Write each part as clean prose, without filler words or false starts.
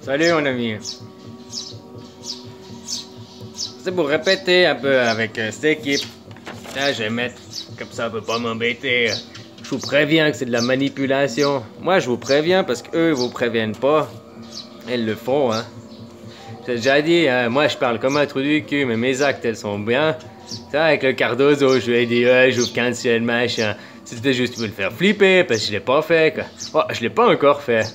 Salut mon ami. C'est pour répéter un peu avec cette équipe. Là, je vais mettre comme ça, on peut pas m'embêter. Je vous préviens que c'est de la manipulation. Moi, je vous préviens parce qu'eux, ils vous préviennent pas. Ils le font, hein. J'ai déjà dit, hein, moi, je parle comme un trou du cul, mais mes actes, elles sont bien. Ça, avec le Cardozo, je lui ai dit, ouais, j'ouvre cancel, machin. C'était juste pour le faire flipper, parce que je l'ai pas fait, quoi. Oh, je l'ai pas encore fait.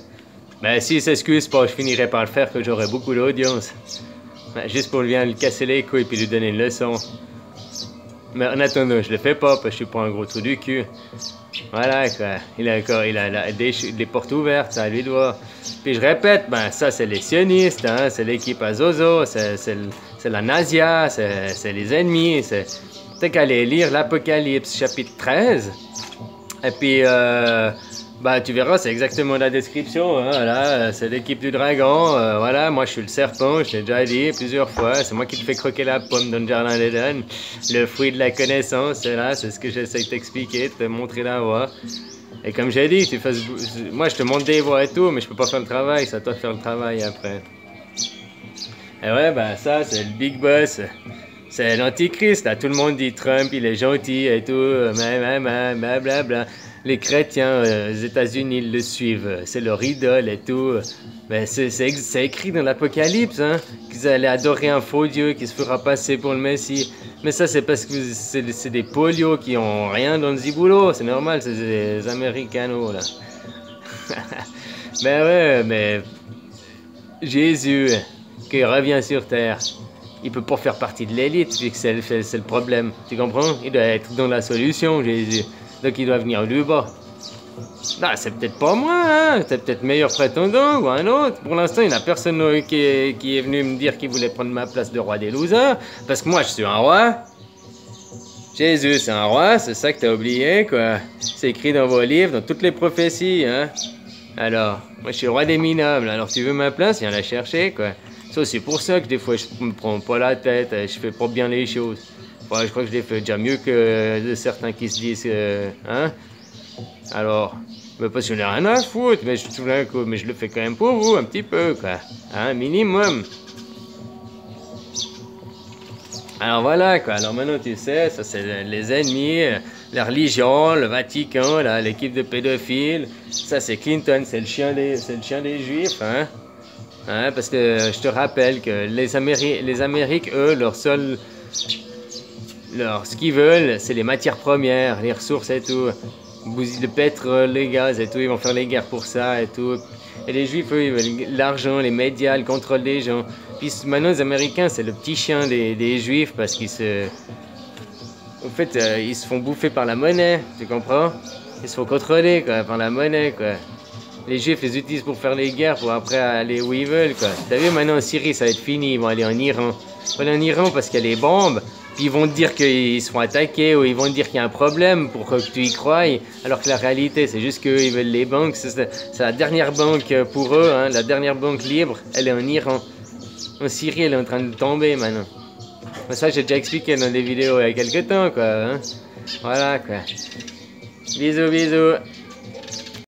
Mais s'il s'excuse pas, je finirai par le faire, que j'aurai beaucoup d'audience. Juste pour lui casser les couilles puis lui donner une leçon. Mais en attendant, je le fais pas parce que je suis pas un gros trou du cul. Voilà quoi. Il a des portes ouvertes, ça lui doit. Puis je répète, ben ça c'est les sionistes, hein, c'est l'équipe à Zozo, c'est la Nazia, c'est les ennemis. T'as qu'à aller lire l'Apocalypse chapitre 13. Et puis bah tu verras, c'est exactement la description, hein, voilà, c'est l'équipe du dragon, voilà, moi je suis le serpent, je l'ai déjà dit plusieurs fois, c'est moi qui te fais croquer la pomme dans le jardin d'Éden, le fruit de la connaissance, c'est là, c'est ce que j'essaie de t'expliquer, de te montrer la voie. Et comme j'ai dit, moi je te montre des voies et tout, mais je peux pas faire le travail, c'est à toi de faire le travail après. Et ouais, bah ça c'est le big boss. C'est l'antichrist, là, tout le monde dit Trump, il est gentil et tout, blablabla. Les chrétiens aux États-Unis, ils le suivent, c'est leur idole et tout. Mais c'est écrit dans l'Apocalypse, hein, qu'ils allaient adorer un faux Dieu qui se fera passer pour le Messie. Mais ça, c'est parce que c'est des polios qui ont rien dans le ziboulot, c'est normal, c'est des Américanos, là. Mais ouais, mais Jésus, qui revient sur terre, il peut pas faire partie de l'élite, vu que c'est le problème. Tu comprends? Il doit être dans la solution, Jésus. Donc il doit venir du bas. Non, c'est peut-être pas moi, hein? C'est peut-être meilleur prétendant ou un autre. Pour l'instant, il n'y a personne qui est venu me dire qu'il voulait prendre ma place de roi des losers. Parce que moi, je suis un roi. Jésus, c'est un roi, c'est ça que t'as oublié, quoi. C'est écrit dans vos livres, dans toutes les prophéties, hein. Alors, moi, je suis le roi des minables. Alors, tu veux ma place, viens la chercher, quoi. C'est pour ça que des fois, je me prends pas la tête, je fais pas bien les choses. Enfin, je crois que je l'ai fait déjà mieux que de certains qui se disent, hein. Alors, mais parce que j'en ai rien à foutre, mais mais je le fais quand même pour vous, un petit peu, quoi. Un minimum. Alors voilà, quoi. Alors maintenant, tu sais, ça c'est les ennemis, la religion, le Vatican, l'équipe de pédophiles. Ça c'est Clinton, c'est le chien des Juifs, hein. Hein, parce que je te rappelle que les Amériques, eux, ce qu'ils veulent, c'est les matières premières, les ressources et tout. Le pétrole, les gaz et tout, ils vont faire les guerres pour ça et tout. Et les Juifs, eux, ils veulent l'argent, les médias, le contrôle des gens. Puis maintenant, les Américains, c'est le petit chien des Juifs parce qu'ils en fait, ils se font bouffer par la monnaie, tu comprends? Ils se font contrôler, quoi, par la monnaie, quoi. Les Juifs les utilisent pour faire les guerres, pour après aller où ils veulent, quoi. T'as vu, maintenant en Syrie, ça va être fini, ils vont aller en Iran. Ils vont aller en Iran parce qu'il y a les bombes, puis ils vont te dire qu'ils se font attaquer, ou ils vont te dire qu'il y a un problème pour que tu y croies, alors que la réalité, c'est juste qu'eux, ils veulent les banques. C'est la dernière banque pour eux, hein, la dernière banque libre, elle est en Iran. En Syrie, elle est en train de tomber, maintenant. Mais ça, j'ai déjà expliqué dans des vidéos il y a quelques temps, quoi, hein. Voilà, quoi. Bisous, bisous.